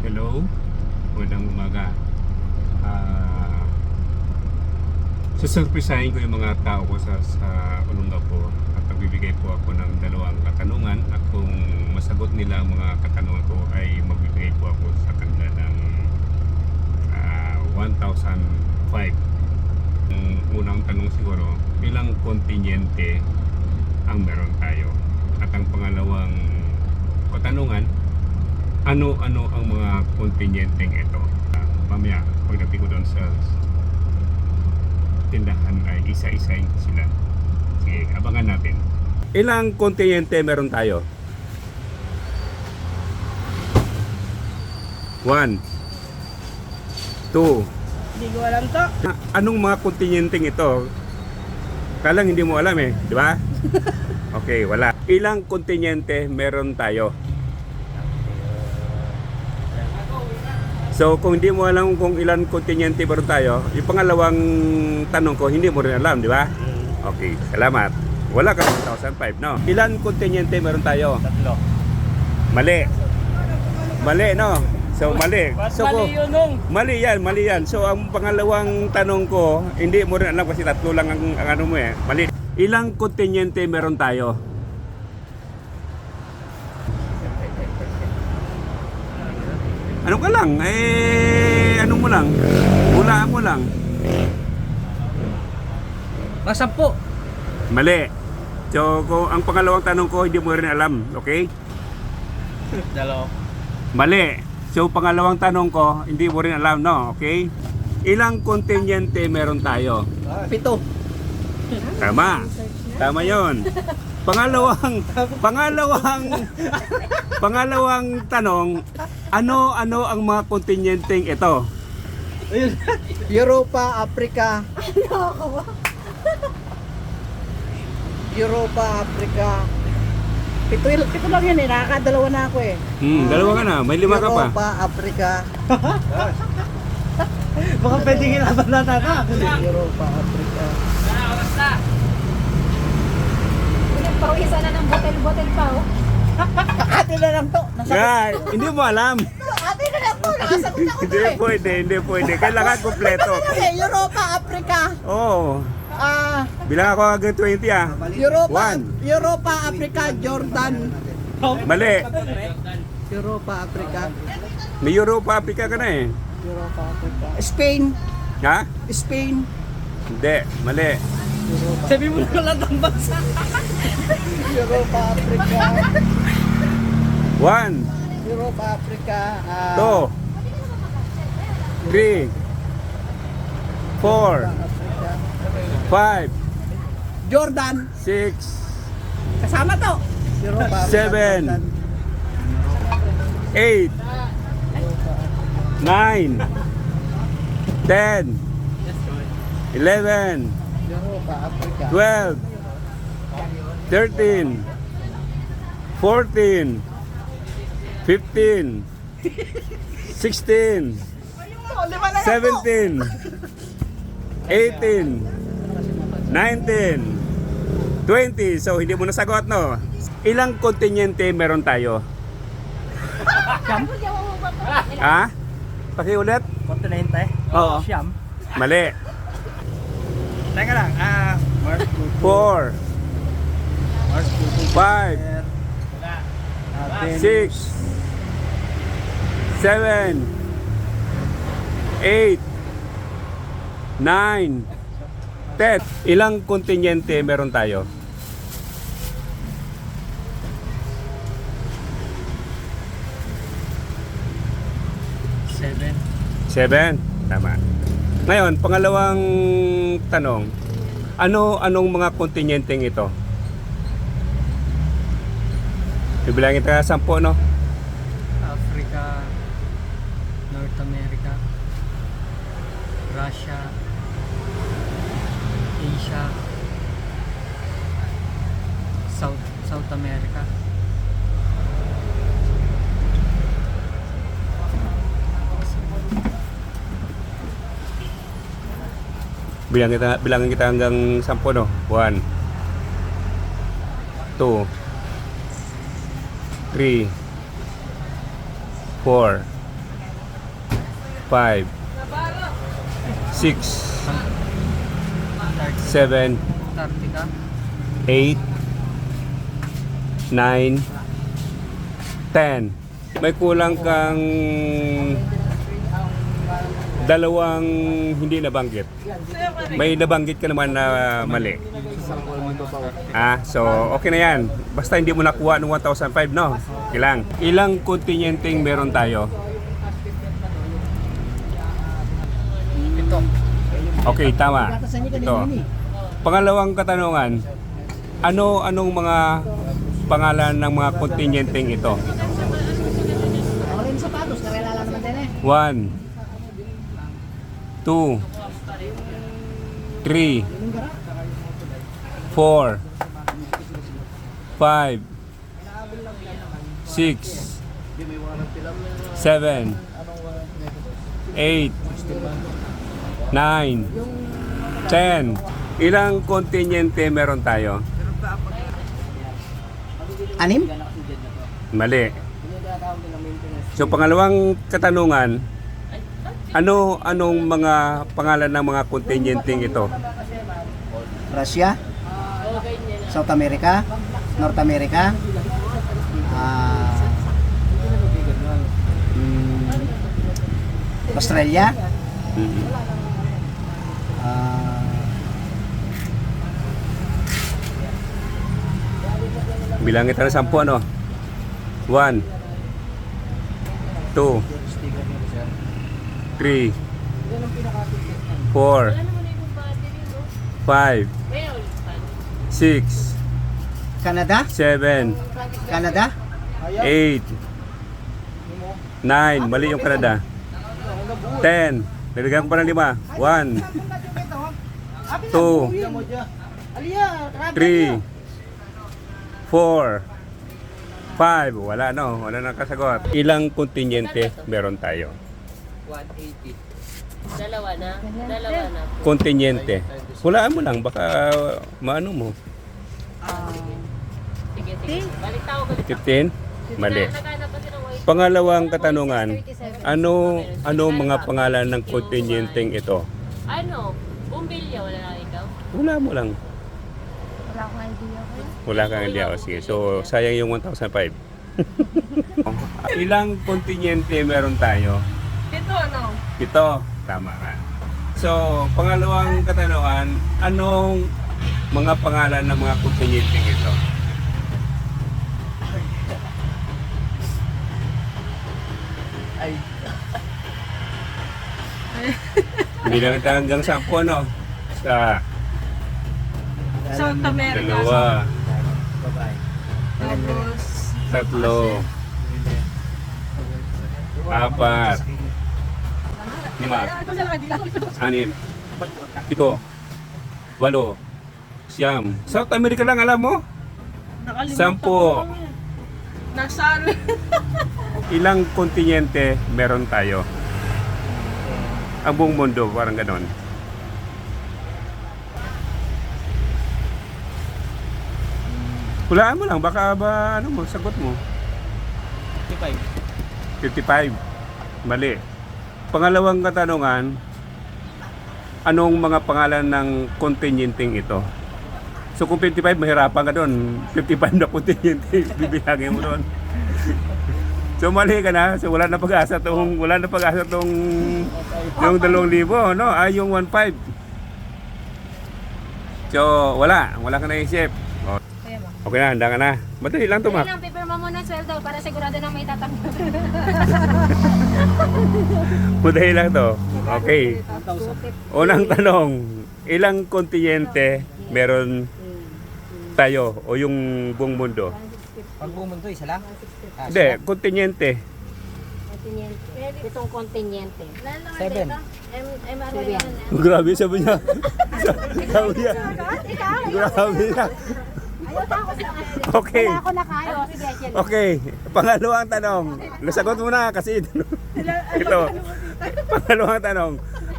Hello, magandang umaga. Susurprisahin ko yung mga tao ko sa Olongapo at magbibigay po ako ng dalawang katanungan at kung masagot nila ang mga katanungan ko ay magbibigay po ako sa kanila ng 1,005. Ang unang tanong siguro, ilang kontinyente ang meron tayo? At ang pangalawang katanungan, ano-ano ang mga kontinyenteng ito? Mamaya, pagdating ko doon sa tindahan ay isa-isahin ko sila. Sige, abangan natin. Ilang kontinyente meron tayo? 1 2. Hindi ko alam to. Anong mga kontinyenteng ito? Kalang hindi mo alam eh, di ba? Okay, wala. Ilang kontinyente meron tayo? So kung hindi mo alam kung ilan kontinyente meron tayo, yung pangalawang tanong ko hindi mo rin alam, di ba? Okay, salamat. Wala ka 1,005, no? Ilan kontinyente meron tayo? 3. Mali. Mali, no? So mali. So Mali yun nung. mali yan. So ang pangalawang tanong ko, hindi mo rin alam kasi tatlo lang ang ano mo eh. Mali. Ilang kontinyente meron tayo? Ano ka lang? Ano mo lang? Hulaan mo lang. Mga 10. Mali. So kung ang pangalawang tanong ko, hindi mo rin alam. Okay? 2. Mali. So pangalawang tanong ko, hindi mo rin alam, no? Okay? Ilang kontinyente meron tayo? 7. Tama. Tama 'yon. Pangalawang tanong, ano ang mga kontinyenteng ito? Europa, Africa. Europa, Africa. Pito lang yun eh. Nakakadalawa na ako eh. Dalawa ka na, may 5 ka pa. Europa, Africa. Baka pwedeng ilaban natin na. Europa, Africa. Pawisan na ng botel-botel pa, oh. Ate na lang to. Hindi mo alam. Ate na lang to. Nakasagot ako to Hindi pwede. Kailangan kompleto. Kasi Europa, Africa. Oo. Bilang ako agad 20 ah. Europa, Africa, Jordan. Mali. Europa, Africa. May Europa, Africa ka na eh. Europa, Africa. Spain. Ha? Spain. Hindi. Mali. Sabi mo na lang ang bansa. Europa, Africa. 1 Europa, Africa. 2 3 4 5 Jordan. 6 Kasama to. Europa, 7 8 9 10 11 Europa, Africa. 12 13 14 15 16 17 18 19 20. So hindi mo nasagot, no? Ilang kontinyente meron tayo? Ha? Pakiulit? Kontinente. Oo. Siyam. Mali. Teka lang. Mars, 4 Mars, 5 6 7 8 9 10. Ilang kontinyente meron tayo? 7. Tama. Ngayon, pangalawang tanong. Anong mga kontinyenteng ito? Bibilangin tayo 10, no? Africa, North America, Russia, Asia, South America. Bilangin kita hanggang 10, no? 1 2 3 4 5, 6, 7, Antarctica. 8, 9, 10. May kulang kang dalawang hindi nabanggit. May nabanggit ka naman na mali. So okay na yan. Basta hindi mo nakuha ng 1,005, no? Ilang? Ilang kontinyenteng meron tayo? Ito. Okay, tama. Ito. Pangalawang katanungan, anong mga pangalan ng mga kontinyenteng ito? Ako rin sapatos, nakalala naman din eh. 1, 2, 3, 4, 5, 6, 7, 8, 9, 10. Ilang kontinyente meron tayo? 6? Mali. So pangalawang katanungan, anong mga pangalan ng mga kontinyenteng ito? Russia, South America, North America, Australia, Mhm. Bilangin tayo ng 10, ano? 1, 2, 3, 4, 5, 6, Canada, 7, Canada, 8, 9, mali yung Canada. 10, nilagyan ko pa ng 5. 1, 2, 3, 4, 5. Wala nang kasagot. Ilang kontinyente meron tayo? 180. Dalawa na. Kontinyente. Hulaan mo lang, baka maano mo. Sige. Balik tao ko. 15? Mali. Naghanap kasi ng white. Pangalawang katanungan, ano mga pangalan ng kontinyenteng ito? Ano? Bumbilya, wala lang ikaw? Wala mo lang. Wala akong idea ko. Wala kang idea. O, sige. So, sayang yung 1,005. Ilang kontinyente meron tayo? Ito, ano? 7. Tama ka. So, pangalawang katanungan, anong mga pangalan ng mga kontinyenteng ito? Bilang tayo hanggang 10, no? Sa South America. dalawa, Tapos, 3, 4, 5, 6, 7, 8, 9, South America lang, alam mo? 10. nasaan? Ilang kontinyente meron tayo? Ang buong mundo, parang ganon. Hulaan mo lang, baka ba, ano mo, sagot mo. 55. Mali. Pangalawang katanungan, anong mga pangalan ng kontinyenteng ito? So kung 55, mahirapan ka doon. 55 na kontinyente, bibihagin mo doon. So mali ka na. So wala na pag-asa tong yung 2,000, no? Yung 1,500. So wala ka naisip. O, Kaya mo. okay na, handa ka na. Madali lang to, Dali ma. lang, paper mo muna sweldo para sigurado na may tatanggap. Madali lang to. Okay. Unang tanong, ilang kontinyente meron tayo o yung buong mundo? Pag bumunto, isa lang? Hindi, kontinyente. Kontinyente. Itong kontinyente. 7. Grabe sabi niya. Sabi niya. Ikaw? Grabe niya. Ayaw pa ako sa Okay. Wala ako na kayo. Sige, sige. Okay. Pangalawang tanong. Nasagot mo na kasi ito. Pangalawang tanong.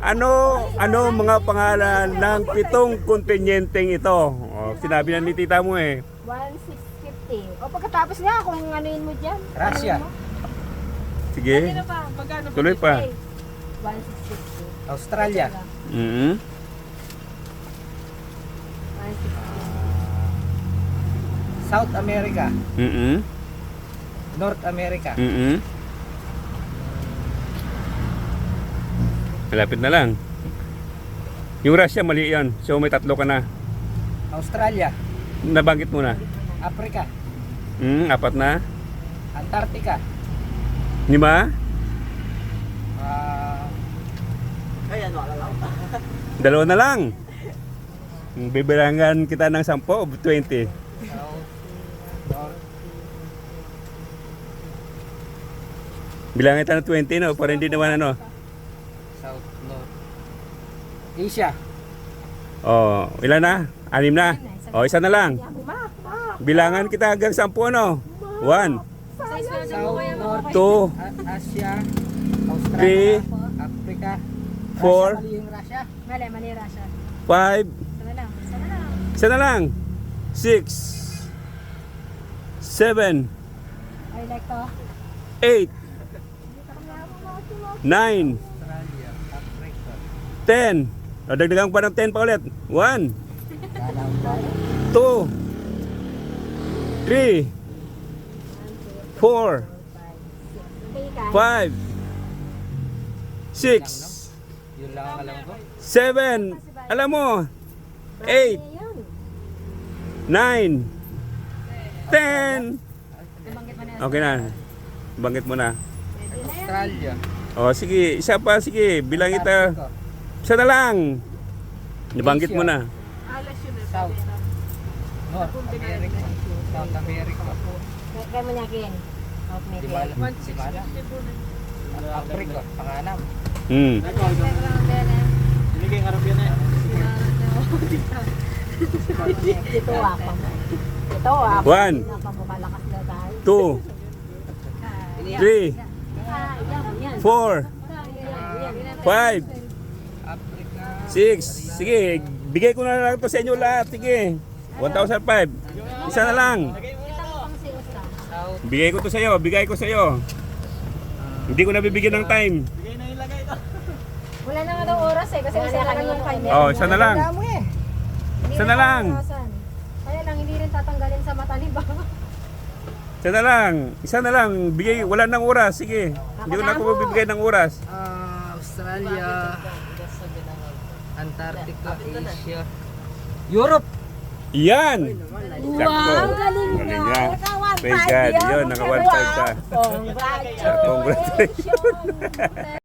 Ano mga pangalan ng 7 kontinyenteng ito? O, sinabi na ni tita mo eh. 1,650. O pagkatapos nga, kung anuin mo dyan. Russia. Anuin mo. Sige. Magkano pa? Tuloy pa. 160. Australia. Mm-hmm. 160. South America. Mm-hmm. North America. Mm-hmm. Malapit na lang. Yung Russia, mali yan. So may 3 ka na. Australia. Nabanggit mo na. Africa. 4 na. Antarctica. 5? Ayan, wala lang. 2 na lang. Bibilangan kita ng 10 o 20. South. North. Bilangin tayo ng 20 no, para hindi naman ano. South. North. Asia. Oh, ilan na? 6 na. Oh, 1 na lang. Bilangan kita hanggang 10 no. 1, South. North. 2, Asia. 3, Australia. Africa. 4, Mali yung Russia. Mali, mali Russia. 5, Sana lang, sana lang. 1 na lang. 6, 7, I like to. 8, 9, Australia. Africa. 10. O, dagdagan pa ng 10 pa ulit. 1, 2, 3, 4, Okay, 5, 6, Yun lang ang alam ko. 7, alam mo, 8, 9, 10. Okay na. Banggit mo na. Australia. O sige, isa pa, sige, bilang kita. Isa na lang. Nabanggit mo na. Alas yun eh. South. North America. South America. Kaya mo niya again. South Di America. ba? Di ba? Africa. Panganam. Hmm. Binigay ng Arabian na yan. Ito ako. Ito ako. 1, Napapakalakas na tayo. 2, 3, 4, 5, Africa. 6. Sige, bigay ko na lang to sa inyo lahat. Sige. 1,005. Isa na lang. South. Bigay ko to sa iyo, bigay ko sa iyo. Hindi ko na bibigyan ng time. Bigay na yung lagay ito. Wala na nga daw oras eh. Kasi wala lang yung timer. Oh, isa na lang. Damo eh. Hindi isa rin na lang. tatanggasan. Kaya lang, hindi rin tatanggalin sa mata ni Bang. Isa na lang. Isa na lang. Bigay, wala ng oras. Sige. Hindi ko na ako bibigay ng oras. Australia. Antarctica. Asia. Europe. Yan. Wow, galing Galing na. yan. Naka 1.5 Thank God. yan. Yun, naka 1.5 ka. Congratulations. Congratulations.